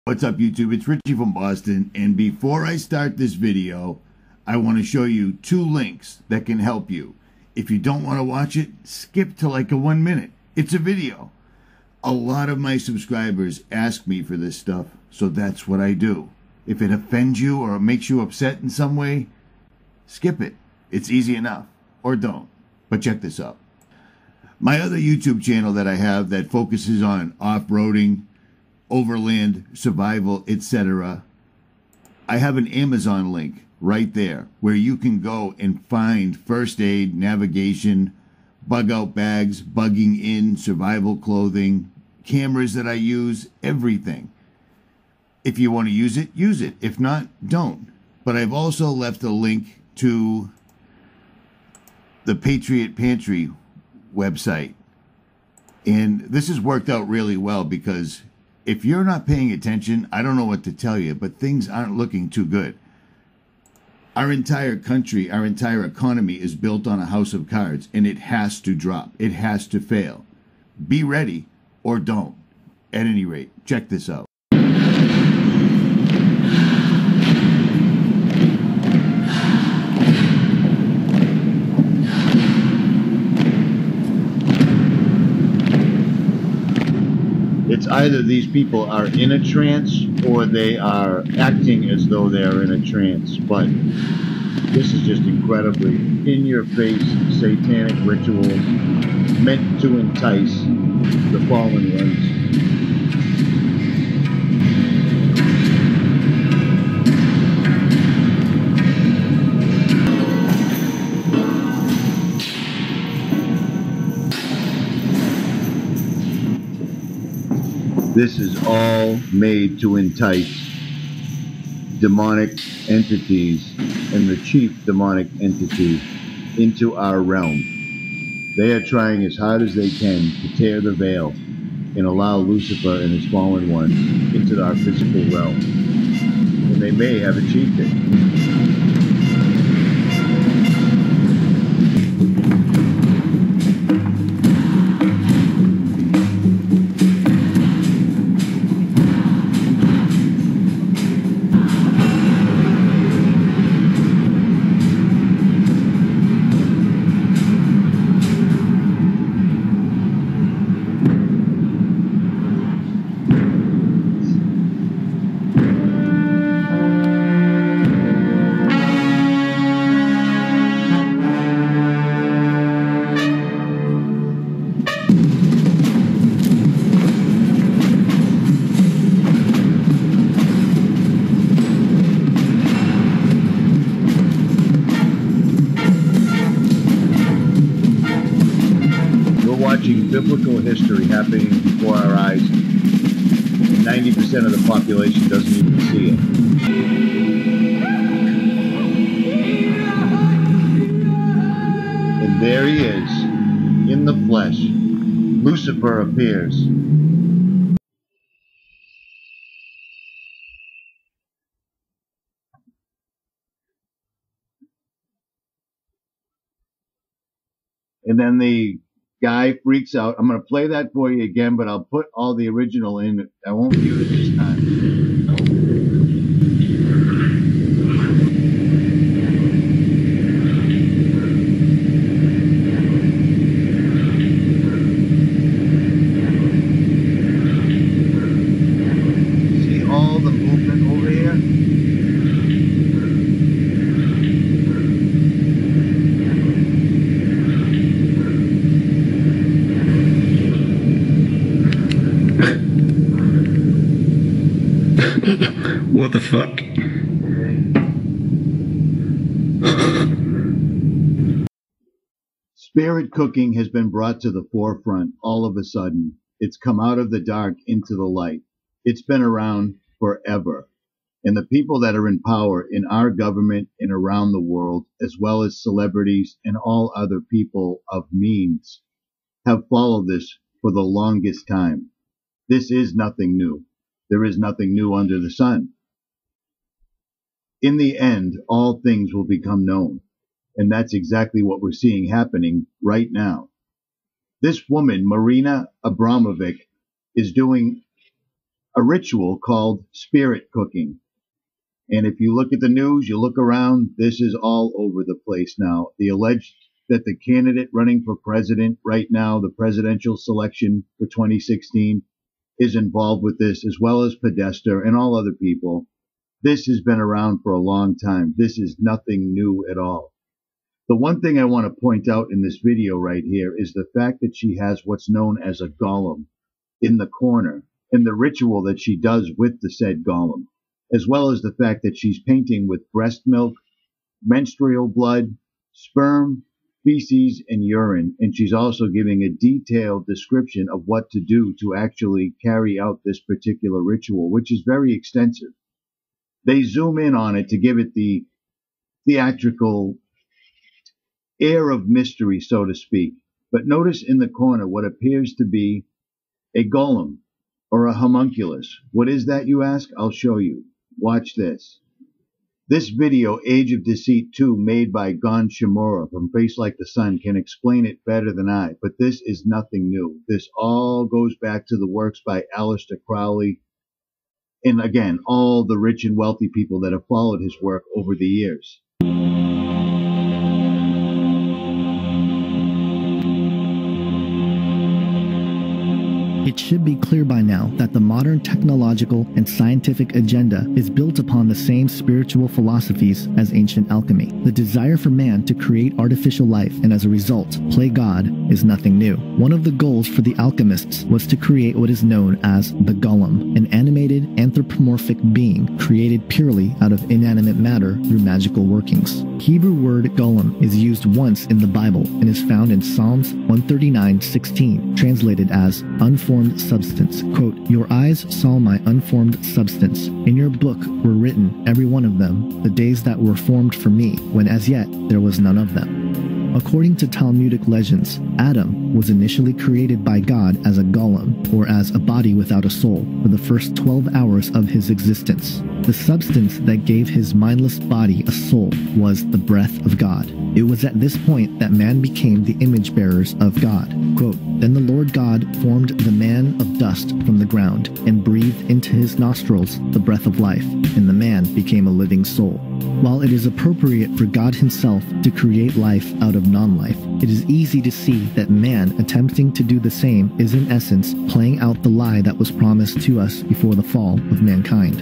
What's up, YouTube? It's Richie from Boston, and before I start this video, I want to show you two links that can help you. If you don't want to watch it, skip to like a 1 minute. It's a video. A lot of my subscribers ask me for this stuff, so that's what I do. If it offends you or makes you upset in some way, skip it. It's easy enough. Or don't. But check this out. My other YouTube channel that I have that focuses on off-roading, overland survival, etc. I have an Amazon link right there where you can go and find first aid, navigation, bug out bags, bugging in, survival clothing, cameras that I use, everything. If you want to use it, use it. If not, don't. But I've also left a link to the Patriot Pantry website. And this has worked out really well because if you're not paying attention, I don't know what to tell you, but things aren't looking too good. Our entire country, our entire economy is built on a house of cards, and it has to drop. It has to fail. Be ready or don't. At any rate, check this out. It's either these people are in a trance or they are acting as though they are in a trance. But this is just incredibly in-your-face satanic rituals meant to entice the fallen ones. This is all made to entice demonic entities and the chief demonic entity into our realm. They are trying as hard as they can to tear the veil and allow Lucifer and his fallen ones into our physical realm. And they may have achieved it. Watching biblical history happening before our eyes, 90% of the population doesn't even see it. And there he is, in the flesh. Lucifer appears. And then the guy freaks out. I'm going to play that for you again, but I'll put all the original in. I won't mute it this time. See all the movement over here? What the fuck? Spirit cooking has been brought to the forefront all of a sudden. It's come out of the dark into the light. It's been around forever. And the people that are in power in our government and around the world, as well as celebrities and all other people of means, have followed this for the longest time. This is nothing new. There is nothing new under the sun. In the end, all things will become known. And that's exactly what we're seeing happening right now. This woman, Marina Abramovic, is doing a ritual called spirit cooking. And if you look at the news, you look around, this is all over the place now. The alleged that the candidate running for president right now, the presidential selection for 2016, is involved with this, as well as Podesta and all other people. This has been around for a long time. This is nothing new at all. The one thing I want to point out in this video right here is the fact that she has what's known as a golem in the corner, and the ritual that she does with the said golem, as well as the fact that she's painting with breast milk, menstrual blood, sperm, feces, and urine, and she's also giving a detailed description of what to do to actually carry out this particular ritual, which is very extensive. They zoom in on it to give it the theatrical air of mystery, so to speak. But notice in the corner what appears to be a golem or a homunculus. What is that, you ask? I'll show you. Watch this. This video, Age of Deceit 2, made by Gon Shimura from Face Like the Sun, can explain it better than I, but this is nothing new. This all goes back to the works by Aleister Crowley, and again, all the rich and wealthy people that have followed his work over the years. It should be clear by now that the modern technological and scientific agenda is built upon the same spiritual philosophies as ancient alchemy. The desire for man to create artificial life and as a result play God is nothing new. One of the goals for the alchemists was to create what is known as the golem, an animated anthropomorphic being created purely out of inanimate matter through magical workings. Hebrew word golem is used once in the Bible and is found in Psalms 139:16, translated as unformed substance. Quote, "Your eyes saw my unformed substance. In your book were written, every one of them, the days that were formed for me, when as yet there was none of them." According to Talmudic legends, Adam was initially created by God as a golem, or as a body without a soul, for the first 12 hours of his existence. The substance that gave his mindless body a soul was the breath of God. It was at this point that man became the image bearers of God. Quote, "Then the Lord God formed the man of dust from the ground, and breathed into his nostrils the breath of life, and the man became a living soul." While it is appropriate for God himself to create life out of non-life, it is easy to see that man attempting to do the same is in essence playing out the lie that was promised to us before the fall of mankind.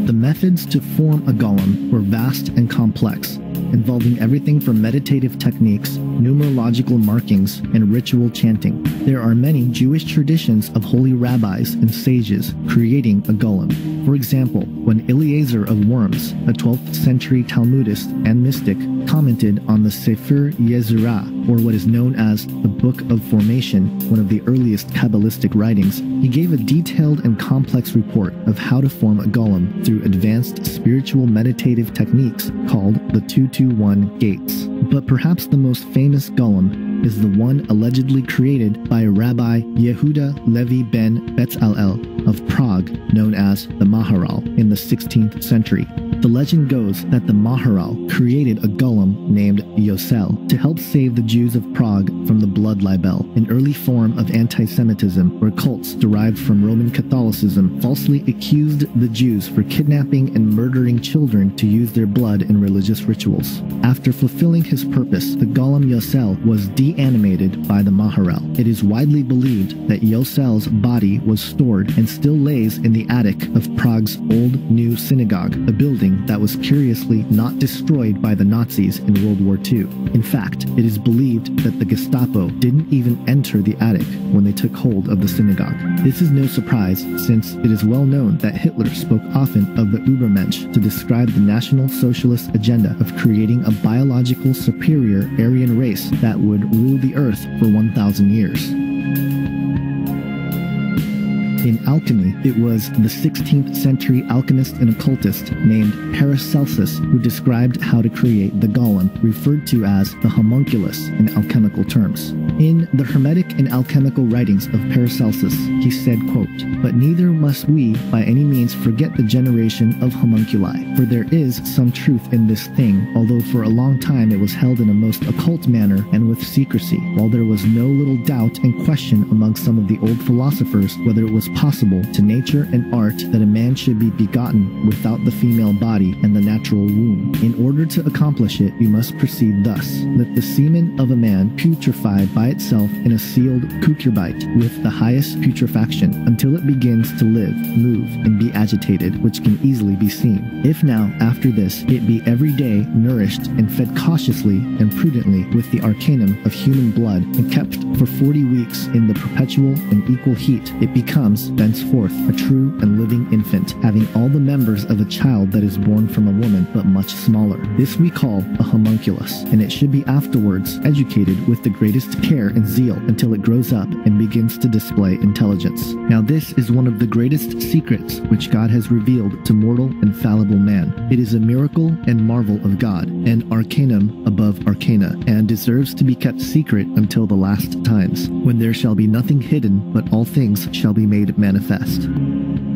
The methods to form a golem were vast and complex, involving everything from meditative techniques, numerological markings, and ritual chanting. There are many Jewish traditions of holy rabbis and sages creating a golem. For example, when Eliezer of Worms, a 12th century Talmudist and mystic, commented on the Sefer Yetzirah, or what is known as the Book of Formation, one of the earliest Kabbalistic writings, he gave a detailed and complex report of how to form a golem through advanced spiritual meditative techniques called the 221 gates. But perhaps the most famous golem is the one allegedly created by Rabbi Yehuda Levi ben Betzalel of Prague, known as the Maharal, in the 16th century. The legend goes that the Maharal created a golem named Yosel to help save the Jews of Prague from the blood libel, an early form of anti-Semitism where cults derived from Roman Catholicism falsely accused the Jews for kidnapping and murdering children to use their blood in religious rituals. After fulfilling his purpose, the golem Yosel was de-animated by the Maharal. It is widely believed that Yosel's body was stored and still lays in the attic of Prague's Old New Synagogue, a building that was curiously not destroyed by the Nazis in World War II. In fact, it is believed that the Gestapo didn't even enter the attic when they took hold of the synagogue. This is no surprise, since it is well known that Hitler spoke often of the Übermensch to describe the National Socialist agenda of creating a biological superior Aryan race that would rule the earth for 1,000 years. In alchemy, it was the 16th century alchemist and occultist named Paracelsus who described how to create the golem, referred to as the homunculus in alchemical terms. In the Hermetic and Alchemical writings of Paracelsus, he said, quote, "But neither must we by any means forget the generation of homunculi, for there is some truth in this thing, although for a long time it was held in a most occult manner and with secrecy, while there was no little doubt and question among some of the old philosophers whether it was possible to nature and art that a man should be begotten without the female body and the natural womb. In order to accomplish it, you must proceed thus. Let the semen of a man putrefy by itself in a sealed cucurbite with the highest putrefaction until it begins to live, move, and be agitated, which can easily be seen. If now, after this, it be every day nourished and fed cautiously and prudently with the arcanum of human blood and kept for 40 weeks in the perpetual and equal heat, it becomes, thenceforth, a true and living infant, having all the members of a child that is born from a woman, but much smaller. This we call a homunculus, and it should be afterwards educated with the greatest care and zeal until it grows up and begins to display intelligence. Now this is one of the greatest secrets which God has revealed to mortal and fallible man. It is a miracle and marvel of God, an arcanum above arcana, and deserves to be kept secret until the last times, when there shall be nothing hidden, but all things shall be made manifest.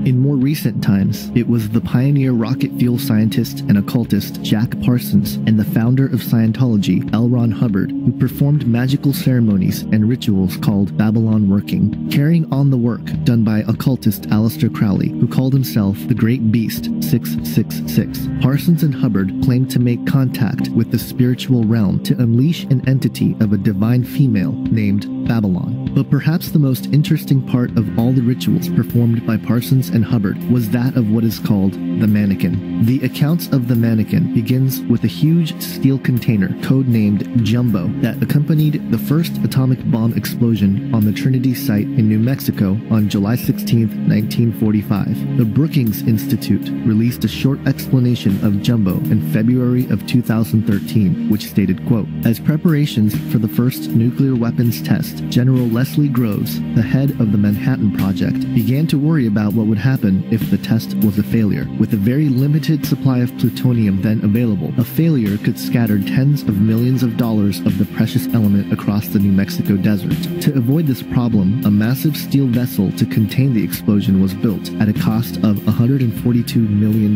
In more recent times, it was the pioneer rocket fuel scientist and occultist Jack Parsons and the founder of Scientology, L. Ron Hubbard, who performed magical ceremonies and rituals called Babylon working, carrying on the work done by occultist Aleister Crowley, who called himself the Great Beast 666. Parsons and Hubbard claimed to make contact with the spiritual realm to unleash an entity of a divine female named Babylon. But perhaps the most interesting part of all the rituals performed by Parsons and Hubbard was that of what is called the mannequin. The accounts of the mannequin begins with a huge steel container codenamed Jumbo that accompanied the first atomic bomb explosion on the Trinity site in New Mexico on July 16, 1945. The Brookings Institute released a short explanation of Jumbo in February of 2013, which stated, quote, "As preparations for the first nuclear weapons test, General Leslie Groves, the head of the Manhattan Project, began to worry about what would happen if the test was a failure. With a very limited supply of plutonium then available, a failure could scatter tens of millions of dollars of the precious element across the New Mexico desert. To avoid this problem, a massive steel vessel to contain the explosion was built at a cost of $142 million.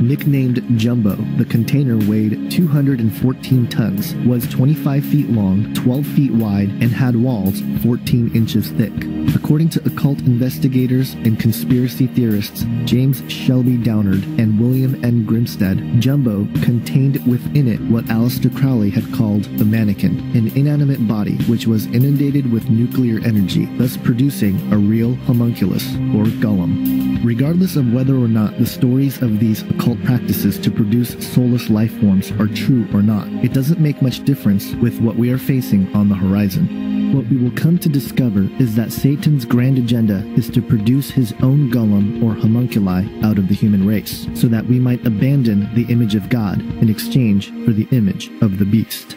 Nicknamed Jumbo, the container weighed 214 tons, was 25 feet long, 12 feet wide, and had walls 14 inches thick. According to occult investigators and conspiracy theorists James Shelby Downard and William N. Grimstead, Jumbo contained within it what Aleister Crowley had called the mannequin, an inanimate body which was inundated with nuclear energy, thus producing a real homunculus, or golem. Regardless of whether or not the stories of these occult practices to produce soulless life forms are true or not, it doesn't make much difference with what we are facing on the horizon. What we will come to discover is that Satan's grand agenda is to produce his own golem or homunculi out of the human race, so that we might abandon the image of God in exchange for the image of the beast.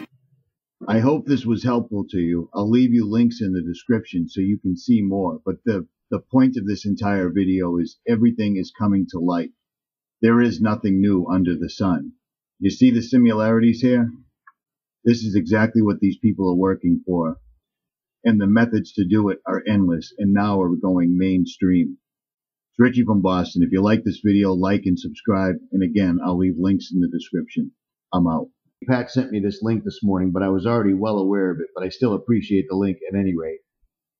I hope this was helpful to you. I'll leave you links in the description so you can see more. But the point of this entire video is everything is coming to light. There is nothing new under the sun. You see the similarities here? This is exactly what these people are working for. And the methods to do it are endless, and now are going mainstream. It's Richie from Boston. If you like this video, like and subscribe. And again, I'll leave links in the description. I'm out. Pat sent me this link this morning, but I was already well aware of it, but I still appreciate the link at any rate.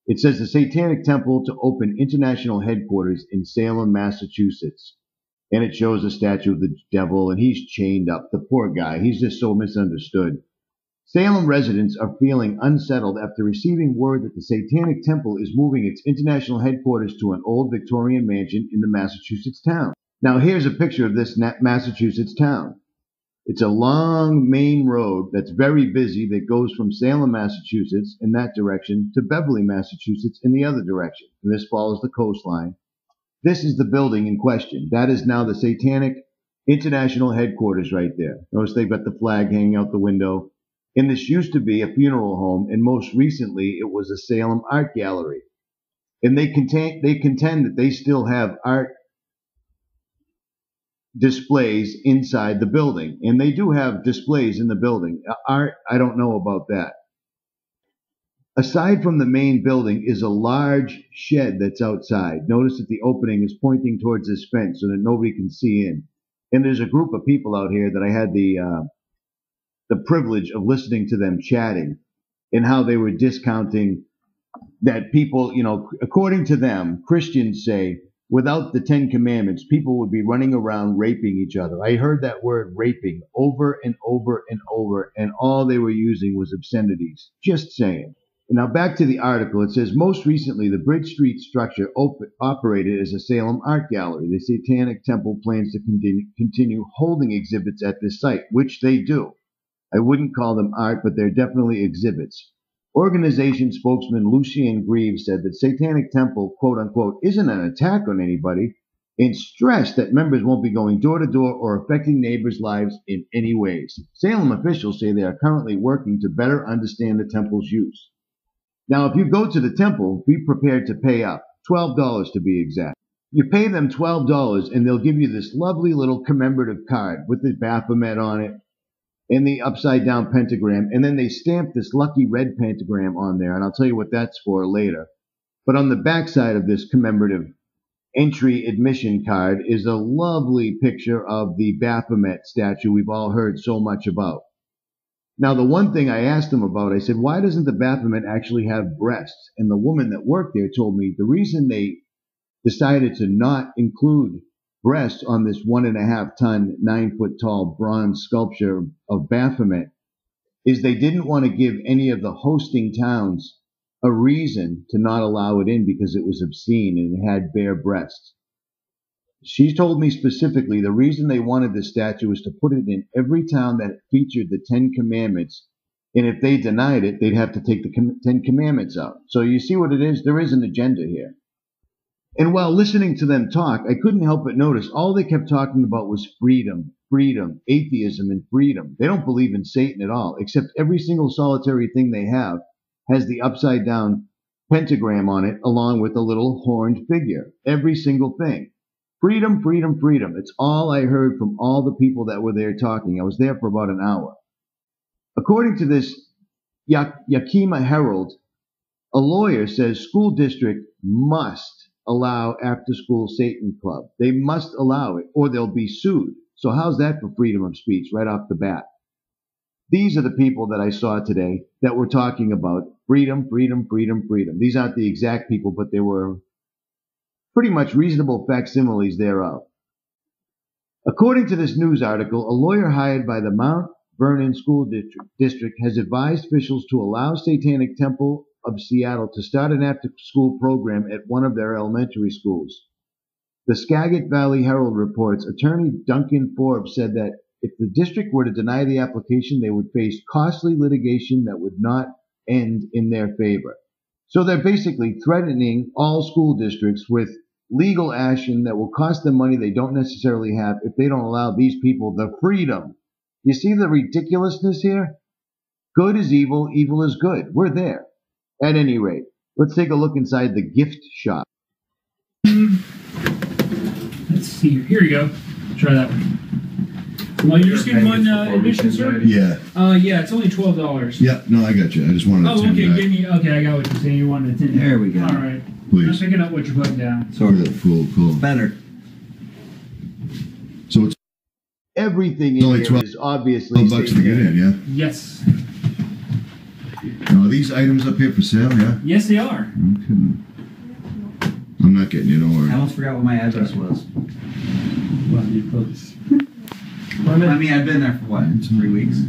It says the Satanic Temple to open international headquarters in Salem, Massachusetts. And it shows a statue of the devil, and he's chained up. The poor guy. He's just so misunderstood. Salem residents are feeling unsettled after receiving word that the Satanic Temple is moving its international headquarters to an old Victorian mansion in the Massachusetts town. Now here's a picture of this Massachusetts town. It's a long main road that's very busy that goes from Salem, Massachusetts in that direction to Beverly, Massachusetts in the other direction. And this follows the coastline. This is the building in question. That is now the Satanic International Headquarters right there. Notice they've got the flag hanging out the window. And this used to be a funeral home, and most recently it was a Salem art gallery. And they contend that they still have art displays inside the building. And they do have displays in the building. Art, I don't know about that. Aside from the main building is a large shed that's outside. Notice that the opening is pointing towards this fence so that nobody can see in. And there's a group of people out here that I had the privilege of listening to them chatting and how they were discounting that people, according to them, Christians say, without the Ten Commandments, people would be running around raping each other. I heard that word raping over and over and over, and all they were using was obscenities. Just saying. Now back to the article. It says, most recently, the Bridge Street structure operated as a Salem art gallery. The Satanic Temple plans to continue holding exhibits at this site, which they do. I wouldn't call them art, but they're definitely exhibits. Organization spokesman Lucien Greaves said that Satanic Temple, quote unquote, isn't an attack on anybody, and stressed that members won't be going door to door or affecting neighbors' lives in any ways. Salem officials say they are currently working to better understand the temple's use. Now, if you go to the temple, be prepared to pay up, $12 to be exact. You pay them $12 and they'll give you this lovely little commemorative card with the Baphomet on it and the upside down pentagram, and then they stamp this lucky red pentagram on there, and I'll tell you what that's for later. But on the back side of this commemorative entry admission card is a lovely picture of the Baphomet statue we've all heard so much about. Now, the one thing I asked them about, I said, why doesn't the Baphomet actually have breasts? And the woman that worked there told me the reason they decided to not include breasts on this 1.5 ton, 9 foot tall bronze sculpture of Baphomet is they didn't want to give any of the hosting towns a reason to not allow it in because it was obscene and it had bare breasts. She told me specifically the reason they wanted the statue was to put it in every town that featured the 10 Commandments, and if they denied it, they'd have to take the 10 Commandments out. So you see what it is? There is an agenda here. And while listening to them talk, I couldn't help but notice all they kept talking about was freedom, atheism, and freedom. They don't believe in Satan at all, except every single solitary thing they have has the upside down pentagram on it, along with a little horned figure. Every single thing. Freedom, freedom, freedom. It's all I heard from all the people that were there talking. I was there for about an hour. According to this Yakima Herald, a lawyer says school district must allow after-school Satan club. They must allow it or they'll be sued. So how's that for freedom of speech right off the bat? These are the people that I saw today that were talking about freedom, freedom, freedom, freedom. These aren't the exact people, but they were pretty much reasonable facsimiles thereof. According to this news article, a lawyer hired by the Mount Vernon School District has advised officials to allow Satanic Temple of Seattle to start an after-school program at one of their elementary schools. The Skagit Valley Herald reports attorney Duncan Forbes said that if the district were to deny the application, they would face costly litigation that would not end in their favor. So they're basically threatening all school districts with legal action that will cost them money they don't necessarily have if they don't allow these people the freedom. You see the ridiculousness here? Good is evil, evil is good. We're there. At any rate, let's take a look inside the gift shop. Let's see. Here you go. Try that one. Well, you're just getting one admission, sir? Yeah. Yeah, it's only $12. Yeah, no, I got you. I just wanted to okay, okay, I got what you're saying. You wanted a 10. There we go. All right. Please. I'm picking up what you're putting down. Sort of cool. Better. So it's Everything in only here is obviously $12 to get in, yeah? Yes. Now, are these items up here for sale, yeah? Yes, they are. I'm kidding. I'm not getting you, don't I worry. almost forgot what my address was. Well, you're close. I mean, I've been there for what? 3 weeks.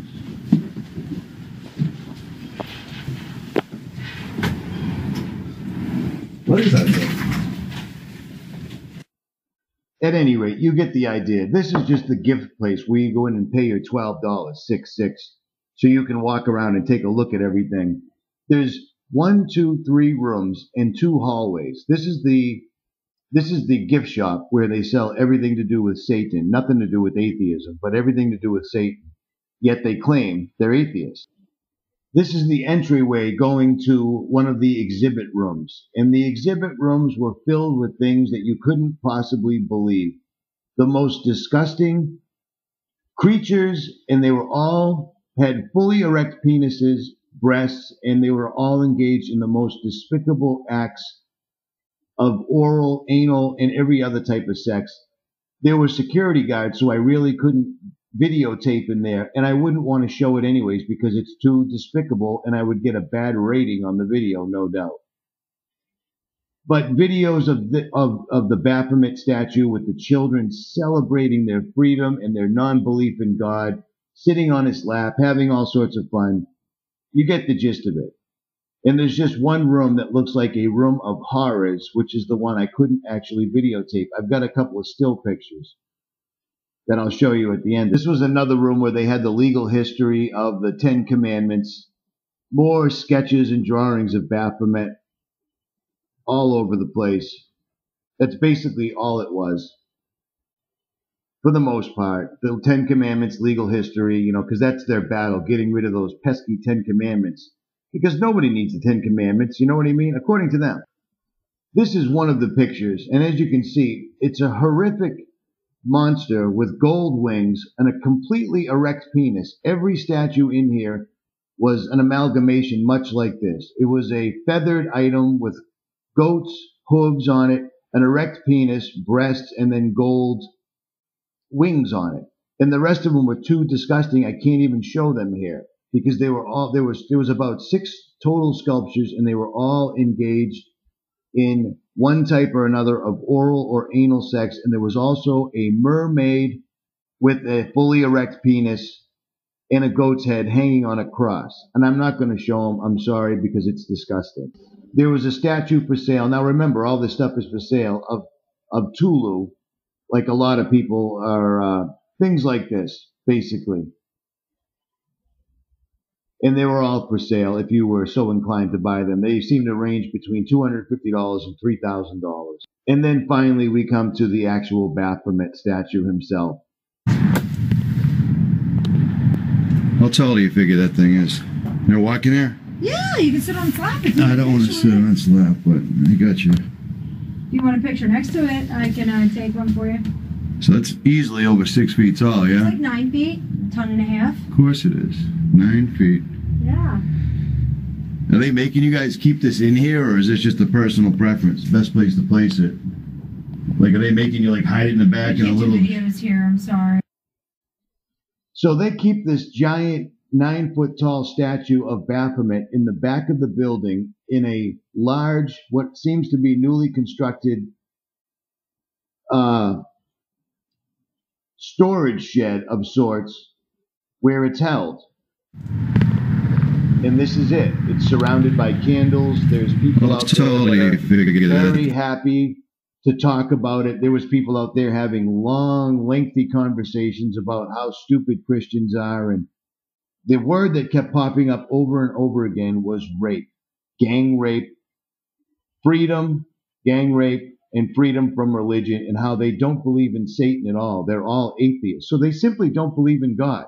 What is that thing? At any rate, you get the idea. This is just the gift place where you go in and pay your $12, $6, so you can walk around and take a look at everything. There's 1, 2, 3 rooms and 2 hallways. This is the gift shop where they sell everything to do with Satan, nothing to do with atheism, but everything to do with Satan. Yet they claim they're atheists. This is the entryway going to one of the exhibit rooms. And the exhibit rooms were filled with things that you couldn't possibly believe. The most disgusting creatures, and they were all had fully erect penises, breasts, and they were all engaged in the most despicable acts of oral, anal, and every other type of sex. There were security guards, so I really couldn't videotape in there, and I wouldn't want to show it anyways because it's too despicable and I would get a bad rating on the video, no doubt. But videos of the Baphomet statue with the children celebrating their freedom and their non-belief in God, sitting on his lap, having all sorts of fun. You get the gist of it. And there's just one room that looks like a room of horrors, which is the one I couldn't actually videotape. I've got a couple of still pictures that I'll show you at the end. This was another room where they had the legal history of the Ten Commandments, more sketches and drawings of Baphomet all over the place. That's basically all it was, for the most part. The Ten Commandments, legal history, you know, because that's their battle, getting rid of those pesky Ten Commandments. Because nobody needs the Ten Commandments, you know what I mean? According to them. This is one of the pictures, and as you can see, it's a horrific monster with gold wings and a completely erect penis. Every statue in here was an amalgamation much like this. It was a feathered item with goats, hooves on it, an erect penis, breasts, and then gold wings on it. And the rest of them were too disgusting. I can't even show them here because they were all, there was about 6 total sculptures, and they were all engaged in one type or another of oral or anal sex. And there was also a mermaid with a fully erect penis and a goat's head hanging on a cross. And I'm not going to show them, I'm sorry, because it's disgusting. There was a statue for sale. Now remember, all this stuff is for sale of Tulu, like a lot of people are, things like this, basically. And they were all for sale if you were so inclined to buy them. They seem to range between $250 and $3,000. And then finally we come to the actual Baphomet statue himself. How tall do you figure that thing is? You're walking there? Yeah, you can sit on top. If you I don't want to sit on its lap, but I got you. If you want a picture next to it, I can take one for you. So that's easily over 6 feet tall, yeah? It's like 9 feet, a ton and a half. Of course it is. 9 feet. Yeah. Are they making you guys keep this in here, or is this just a personal preference? Best place to place it? Like, are they making you like hide it in the back in a little? Videos here. I'm sorry. So they keep this giant 9-foot tall statue of Baphomet in the back of the building in a large, what seems to be newly constructed storage shed of sorts, where it's held. And this is it. It's surrounded by candles. There's people out there that are very happy to talk about it. There was people out there having long, lengthy conversations about how stupid Christians are. And the word that kept popping up over and over again was rape, gang rape, freedom, gang rape, and freedom from religion, and how they don't believe in Satan at all. They're all atheists. So they simply don't believe in God.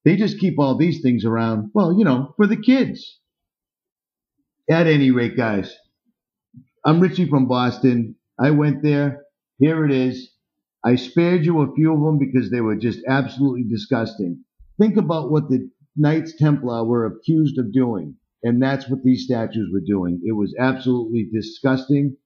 They just keep all these things around, well, you know, for the kids. At any rate, guys, I'm Richie from Boston. I went there. Here it is. I spared you a few of them because they were just absolutely disgusting. Think about what the Knights Templar were accused of doing, and that's what these statues were doing. It was absolutely disgusting,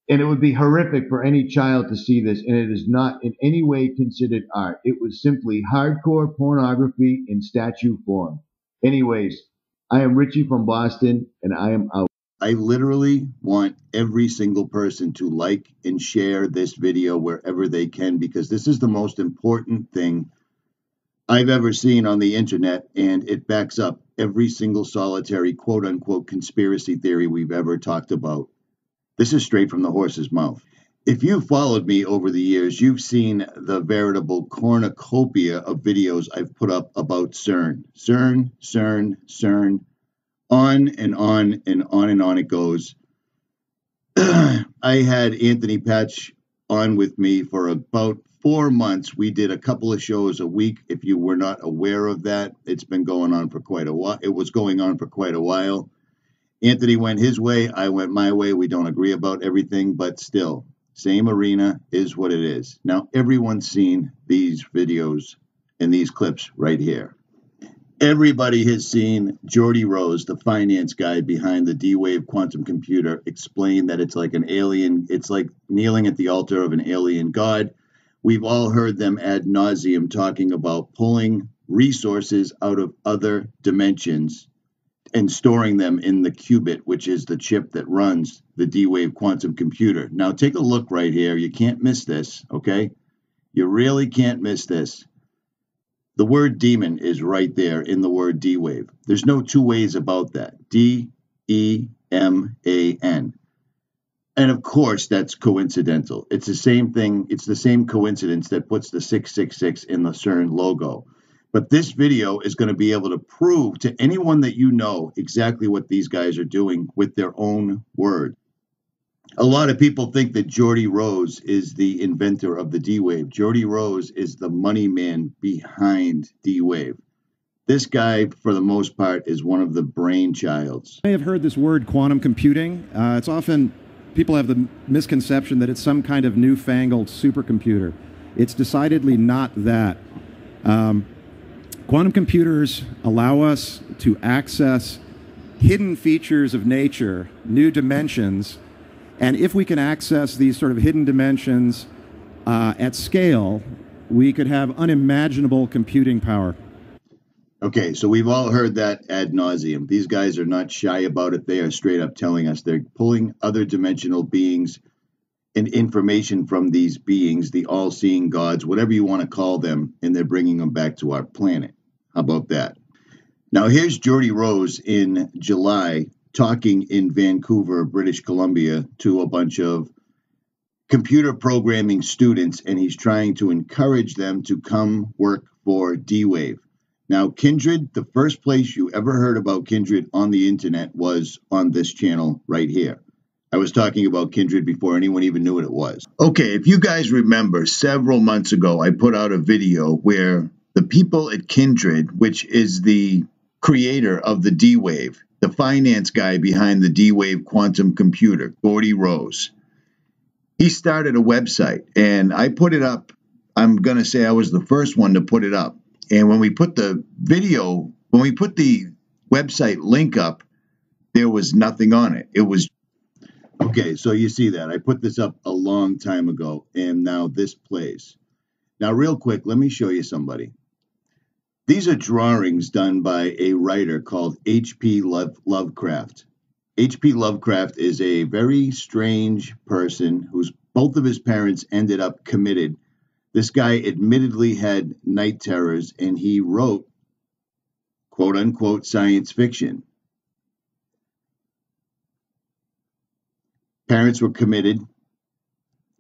and it would be horrific for any child to see this, and it is not in any way considered art. It was simply hardcore pornography in statue form. Anyways, I am Richie from Boston, and I am out. I literally want every single person to like and share this video wherever they can, because this is the most important thing I've ever seen on the internet, and it backs up every single solitary quote-unquote conspiracy theory we've ever talked about. This is straight from the horse's mouth. If you've followed me over the years, you've seen the veritable cornucopia of videos I've put up about CERN. CERN. On and on and on and on it goes. I had Anthony Patch on with me for about 4 months. We did a couple of shows a week. If you were not aware of that, it's been going on for quite a while. It was going on for quite a while. Anthony went his way. I went my way. We don't agree about everything, but still, same arena is what it is. Now, everyone's seen these videos and these clips right here. Everybody has seen Geordie Rose, the finance guy behind the D-Wave quantum computer, explain that it's like an alien. It's like kneeling at the altar of an alien god. We've all heard them ad nauseum talking about pulling resources out of other dimensions and storing them in the qubit, which is the chip that runs the D-Wave quantum computer. Now take a look right here. You can't miss this, okay? You really can't miss this. The word demon is right there in the word D-Wave. There's no two ways about that. D-E-M-A-N. And of course, that's coincidental. It's the same thing. It's the same coincidence that puts the 666 in the CERN logo. But this video is going to be able to prove to anyone that you know exactly what these guys are doing with their own word. A lot of people think that Geordie Rose is the inventor of the D-Wave. Geordie Rose is the money man behind D-Wave. This guy, for the most part, is one of the brainchilds. You may have heard this word quantum computing. It's often, people have the misconception that it's some kind of newfangled supercomputer. It's decidedly not that. Quantum computers allow us to access hidden features of nature, new dimensions, and if we can access these sort of hidden dimensions at scale, we could have unimaginable computing power. Okay, so we've all heard that ad nauseum. These guys are not shy about it. They are straight up telling us they're pulling other dimensional beings and information from these beings, the all-seeing gods, whatever you want to call them, and they're bringing them back to our planet. How about that? Now, here's Geordie Rose in July talking in Vancouver, British Columbia, to a bunch of computer programming students, and he's trying to encourage them to come work for D-Wave. Now, Kindred, the first place you ever heard about Kindred on the internet was on this channel right here. I was talking about Kindred before anyone even knew what it was. Okay, if you guys remember, several months ago, I put out a video where the people at Kindred, which is the creator of the D-Wave, the finance guy behind the D-Wave quantum computer, Geordie Rose, he started a website, and I put it up. I'm going to say I was the first one to put it up. And when we put the video, when we put the website link up, there was nothing on it. It was, okay, so you see that. I put this up a long time ago, and now this plays. Now, real quick, let me show you somebody. These are drawings done by a writer called H.P. Lovecraft. H.P. Lovecraft is a very strange person whose both of his parents ended up committed. This guy admittedly had night terrors, and he wrote, quote-unquote, science fiction. Parents were committed.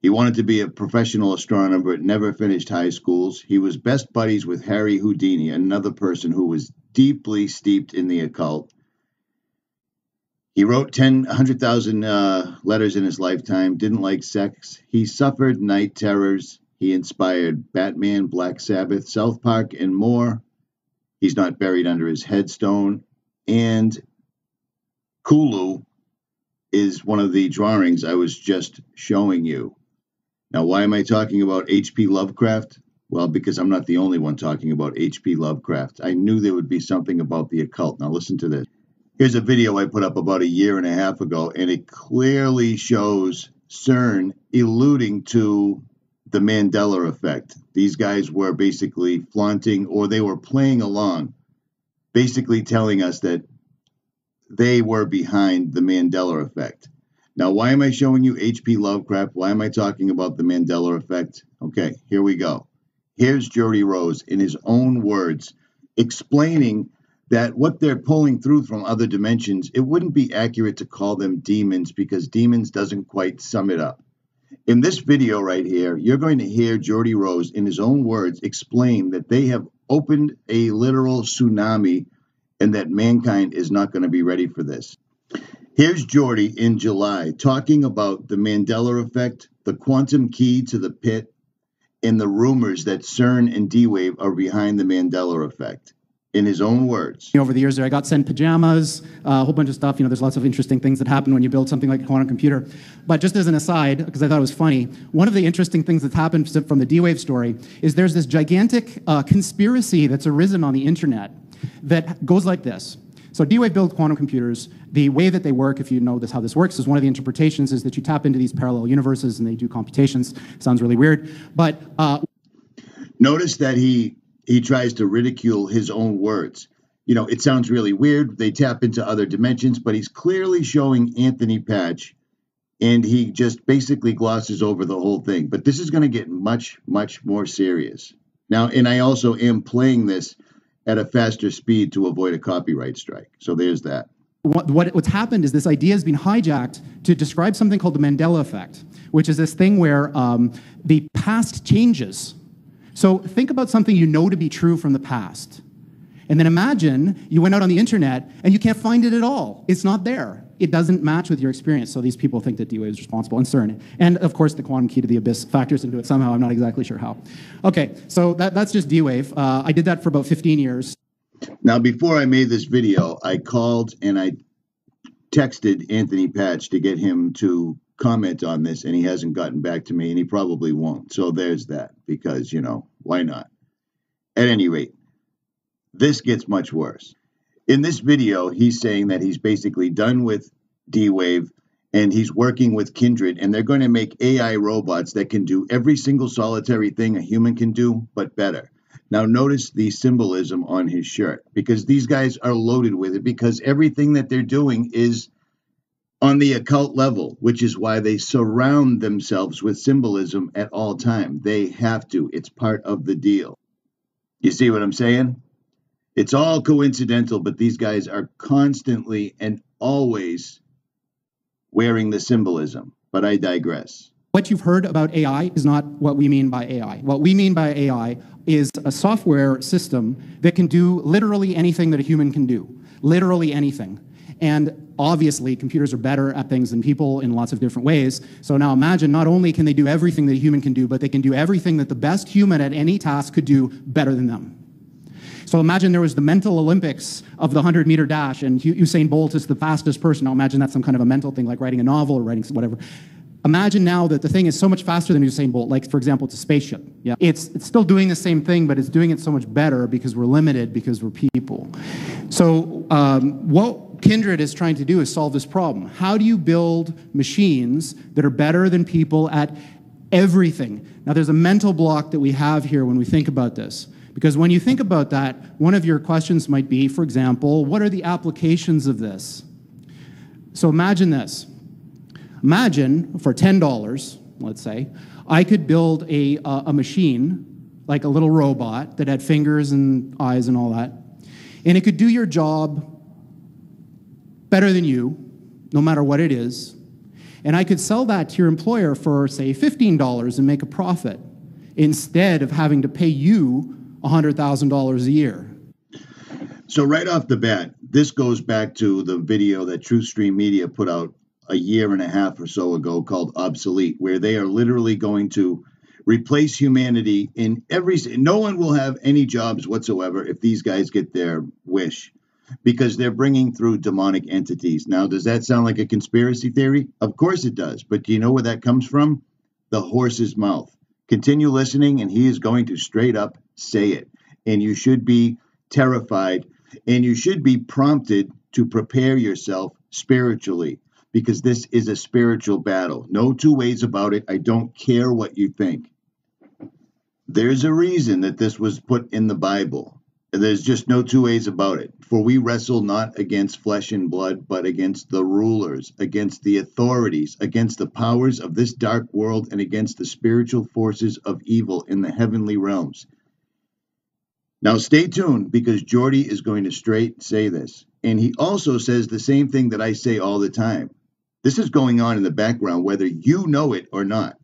He wanted to be a professional astronomer, but never finished high schools. He was best buddies with Harry Houdini, another person who was deeply steeped in the occult. He wrote 100,000 letters in his lifetime, didn't like sex. He suffered night terrors. He inspired Batman, Black Sabbath, South Park, and more. He's not buried under his headstone. And Cthulhu is one of the drawings I was just showing you. Now, why am I talking about H.P. Lovecraft? Well, because I'm not the only one talking about H.P. Lovecraft. I knew there would be something about the occult. Now, listen to this. Here's a video I put up about 1.5 years ago, and it clearly shows CERN alluding to the Mandela effect. These guys were basically flaunting, or they were playing along, basically telling us that they were behind the Mandela effect. Now, why am I showing you H.P. Lovecraft? Why am I talking about the Mandela effect? Okay, here we go. Here's Geordie Rose in his own words explaining that what they're pulling through from other dimensions, it wouldn't be accurate to call them demons because demons doesn't quite sum it up. In this video right here, you're going to hear Geordie Rose in his own words explain that they have opened a literal tsunami and that mankind is not going to be ready for this. Here's Geordie in July talking about the Mandela effect, the quantum key to the pit, and the rumors that CERN and D-Wave are behind the Mandela effect. In his own words. Over the years there, I got sent pajamas, a whole bunch of stuff. You know, there's lots of interesting things that happen when you build something like a quantum computer. But just as an aside, because I thought it was funny, one of the interesting things that's happened from the D-Wave story is there's this gigantic conspiracy that's arisen on the internet that goes like this. So D-Wave builds quantum computers. The way that they work, if you know how this works, is one of the interpretations is that you tap into these parallel universes and they do computations. Sounds really weird, but... Notice that he tries to ridicule his own words. you know, it sounds really weird. They tap into other dimensions, but he's clearly showing Anthony Patch, and he just basically glosses over the whole thing. But this is going to get much, much more serious. Now, and I also am playing this at a faster speed to avoid a copyright strike. So there's that. What's happened is this idea has been hijacked to describe something called the Mandela effect, which is this thing where the past changes. So think about something you know to be true from the past. And then imagine you went out on the internet and you can't find it at all. It's not there. It doesn't match with your experience. So these people think that D-Wave is responsible, and CERN. And of course, the quantum key to the abyss factors into it somehow. I'm not exactly sure how. Okay, so that's just D-Wave. I did that for about 15 years. Now, before I made this video, I called and I texted Anthony Patch to get him to comment on this, and he hasn't gotten back to me, and he probably won't. So there's that, because, you know, why not? At any rate, this gets much worse. In this video, he's saying that he's basically done with D-Wave, and he's working with Kindred, and they're going to make AI robots that can do every single solitary thing a human can do, but better. Now, notice the symbolism on his shirt, because these guys are loaded with it, because everything that they're doing is on the occult level, which is why they surround themselves with symbolism at all time. They have to. It's part of the deal. You see what I'm saying? It's all coincidental, but these guys are constantly and always wearing the symbolism. But I digress. What you've heard about AI is not what we mean by AI. What we mean by AI is a software system that can do literally anything that a human can do. Literally anything. And obviously, computers are better at things than people in lots of different ways. So now imagine, not only can they do everything that a human can do, but they can do everything that the best human at any task could do better than them. So imagine there was the mental Olympics of the 100-meter dash, and Usain Bolt is the fastest person. Now imagine that's some kind of a mental thing, like writing a novel or writing whatever. Imagine now that the thing is so much faster than Usain Bolt, like, for example, it's a spaceship. Yeah. It's still doing the same thing, but it's doing it so much better because we're limited, because we're people. So what Kindred is trying to do is solve this problem. How do you build machines that are better than people at everything? Now, there's a mental block that we have here when we think about this. Because when you think about that, one of your questions might be, for example, what are the applications of this? So imagine this. Imagine for $10, let's say, I could build a machine, like a little robot that had fingers and eyes and all that, and it could do your job better than you, no matter what it is, and I could sell that to your employer for, say, $15 and make a profit, instead of having to pay you $100,000 a year. So right off the bat, this goes back to the video that TruthStream Media put out a year and a half or so ago called Obsolete, where they are literally going to replace humanity in no one will have any jobs whatsoever if these guys get their wish, because they're bringing through demonic entities. Now, does that sound like a conspiracy theory? Of course it does. But do you know where that comes from? The horse's mouth. Continue listening, and he is going to straight up say it. And you should be terrified, and you should be prompted to prepare yourself spiritually, because this is a spiritual battle. No two ways about it. I don't care what you think. There's a reason that this was put in the Bible. There's just no two ways about it. For we wrestle not against flesh and blood, but against the rulers, against the authorities, against the powers of this dark world, and against the spiritual forces of evil in the heavenly realms. Now stay tuned, because Jordy is going to straight say this. And he also says the same thing that I say all the time. This is going on in the background, whether you know it or not.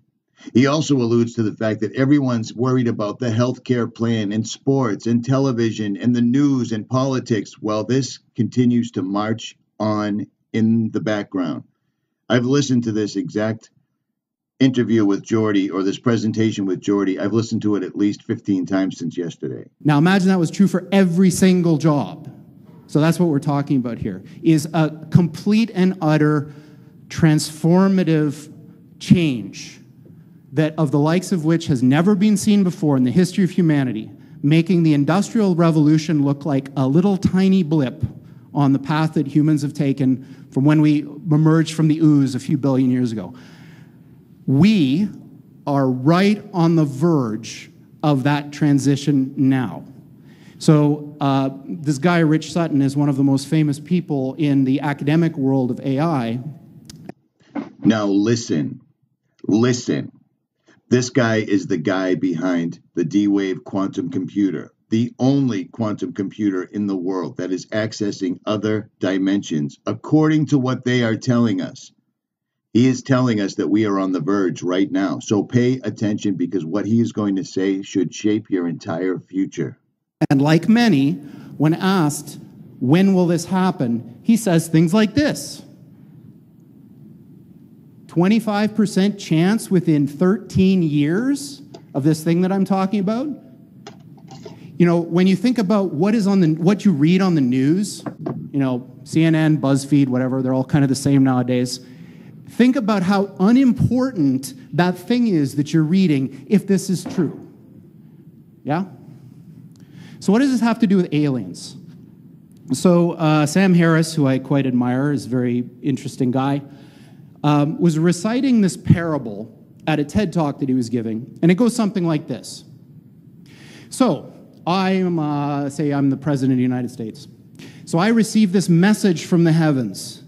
He also alludes to the fact that everyone's worried about the healthcare plan and sports and television and the news and politics, while this continues to march on in the background. I've listened to this exact interview with Jordy, or this presentation with Jordy. I've listened to it at least 15 times since yesterday. Now imagine that was true for every single job. So that's what we're talking about here, is a complete and utter transformative change that of the likes of which has never been seen before in the history of humanity, making the Industrial Revolution look like a little tiny blip on the path that humans have taken from when we emerged from the ooze a few billion years ago. We are right on the verge of that transition now. So this guy, Rich Sutton, is one of the most famous people in the academic world of AI. Now listen. This guy is the guy behind the D-Wave quantum computer, the only quantum computer in the world that is accessing other dimensions, according to what they are telling us. He is telling us that we are on the verge right now. So pay attention, because what he is going to say should shape your entire future. And like many, when asked, when will this happen, he says things like this. 25% chance within 13 years of this thing that I'm talking about. You know, when you think about what you read on the news, you know, CNN, BuzzFeed, whatever, they're all kind of the same nowadays. Think about how unimportant that thing is that you're reading if this is true. Yeah? So what does this have to do with aliens? So Sam Harris, who I quite admire, is a very interesting guy, was reciting this parable at a TED Talk that he was giving, and it goes something like this. So, say I'm the President of the United States. So I receive this message from the heavens.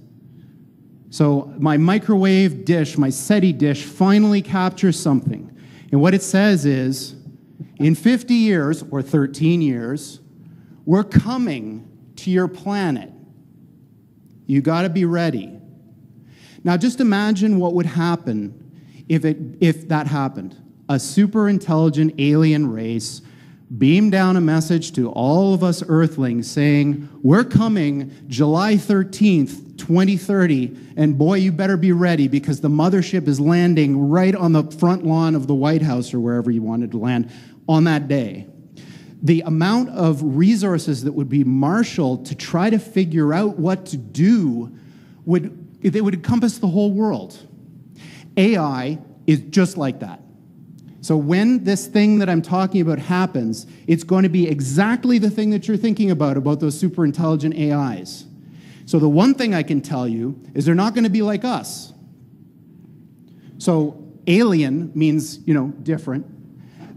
So my microwave dish, my SETI dish, finally captures something. And what it says is, in 50 years, or 13 years, we're coming to your planet. You got to be ready. Now, just imagine what would happen if that happened. A super intelligent alien race beamed down a message to all of us Earthlings saying, we're coming July 13th, 2030, and boy, you better be ready because the mothership is landing right on the front lawn of the White House or wherever you wanted to land on that day. The amount of resources that would be marshaled to try to figure out what to do would encompass the whole world. AI is just like that. So when this thing that I'm talking about happens, it's going to be exactly the thing that you're thinking about those super intelligent AIs. So the one thing I can tell you is they're not going to be like us. So alien means, you know, different.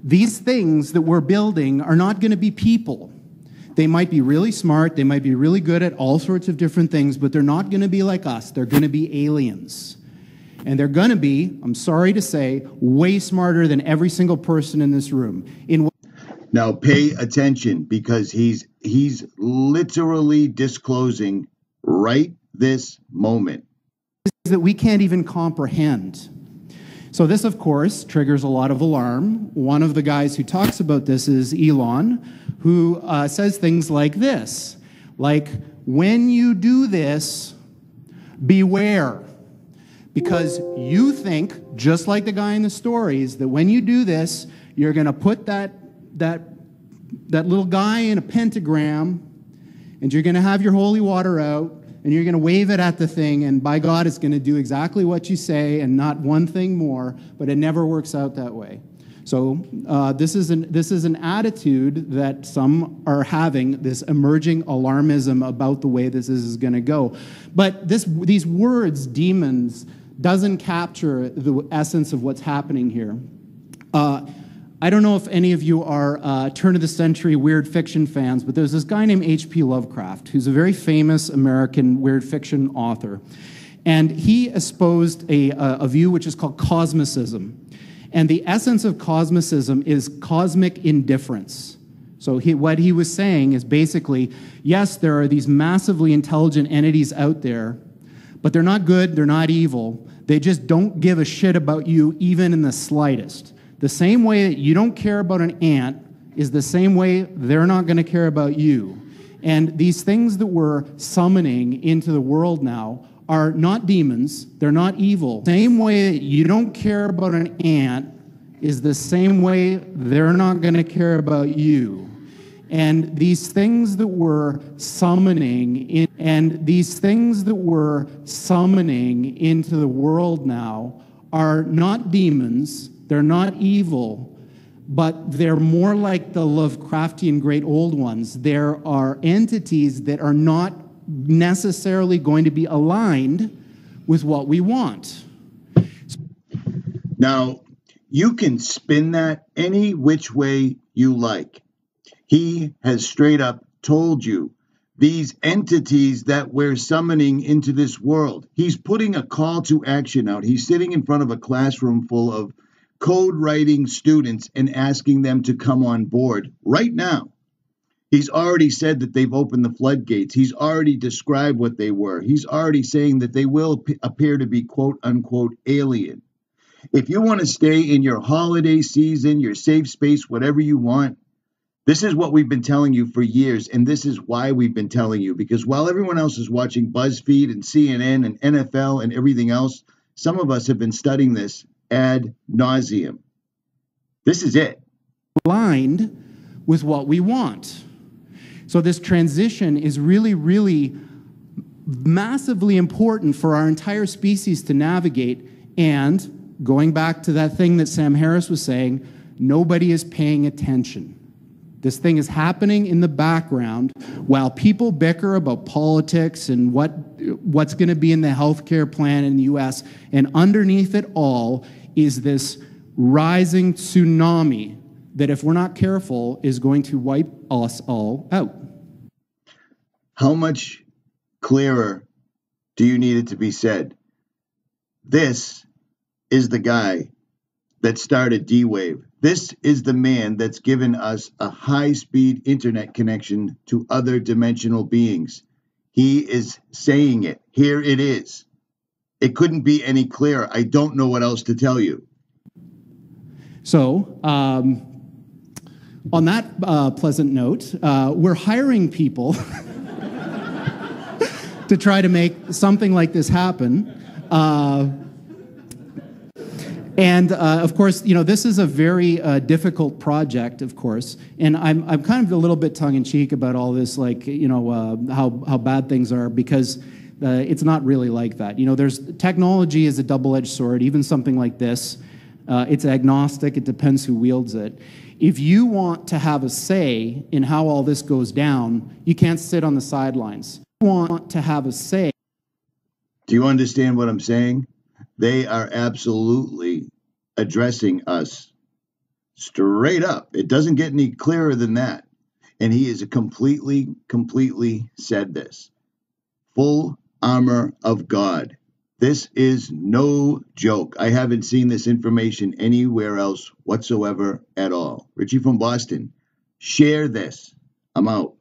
These things that we're building are not going to be people. They might be really smart, they might be really good at all sorts of different things, but they're not going to be like us. They're going to be aliens. And they're going to be, I'm sorry to say, way smarter than every single person in this room. Now pay attention, because he's literally disclosing right this moment that we can't even comprehend. So this, of course, triggers a lot of alarm. One of the guys who talks about this is Elon, who says things like this, like, when you do this, beware. Because you think, just like the guy in the stories, that when you do this, you're going to put that little guy in a pentagram, and you're going to have your holy water out, and you're going to wave it at the thing, and by God, it's going to do exactly what you say and not one thing more, but it never works out that way. So this is an attitude that some are having, this emerging alarmism about the way this is going to go. But these words, demons, doesn't capture the essence of what's happening here. I don't know if any of you are turn-of-the-century weird fiction fans, but there's this guy named H.P. Lovecraft, who's a very famous American weird fiction author. And he espoused a view which is called cosmicism. And the essence of cosmicism is cosmic indifference. So what he was saying is basically, yes, there are these massively intelligent entities out there, but they're not good, they're not evil. They just don't give a shit about you even in the slightest. The same way that you don't care about an ant is the same way they're not going to care about you. And these things that we're summoning into the world now are not demons, they're not evil. Same way that you don't care about an ant is the same way they're not going to care about you. And these things that we're summoning into the world now are not demons, they're not evil, but they're more like the Lovecraftian great old ones. There are entities that are not necessarily going to be aligned with what we want. Now, you can spin that any which way you like. He has straight up told you these entities that we're summoning into this world. He's putting a call to action out. He's sitting in front of a classroom full of code writing students and asking them to come on board right now. He's already said that they've opened the floodgates. He's already described what they were. He's already saying that they will appear to be quote unquote alien. If you want to stay in your holiday season, your safe space, whatever you want, this is what we've been telling you for years, and this is why we've been telling you, because while everyone else is watching BuzzFeed and CNN and NFL and everything else, some of us have been studying this ad nauseum. This is it. Aligned with what we want. So this transition is really, really massively important for our entire species to navigate. And going back to that thing that Sam Harris was saying, nobody is paying attention. This thing is happening in the background while people bicker about politics and what's going to be in the healthcare plan in the US. And underneath it all is this rising tsunami that, if we're not careful, is going to wipe us all out. How much clearer do you need it to be said? This is the guy that started D-Wave. This is the man that's given us a high-speed internet connection to other dimensional beings. He is saying it. Here it is. It couldn't be any clearer. I don't know what else to tell you. So, on that pleasant note, we're hiring people to try to make something like this happen. Of course, you know, this is a very difficult project, of course, and I'm kind of a little bit tongue-in-cheek about all this, like, you know, how bad things are, because it's not really like that. You know, technology is a double-edged sword. Even something like this, it's agnostic. It depends who wields it. If you want to have a say in how all this goes down, you can't sit on the sidelines. You want to have a say. Do you understand what I'm saying? They are absolutely addressing us straight up. It doesn't get any clearer than that. And he is completely said this. Full armor of God. This is no joke. I haven't seen this information anywhere else whatsoever at all. Richie from Boston, share this. I'm out.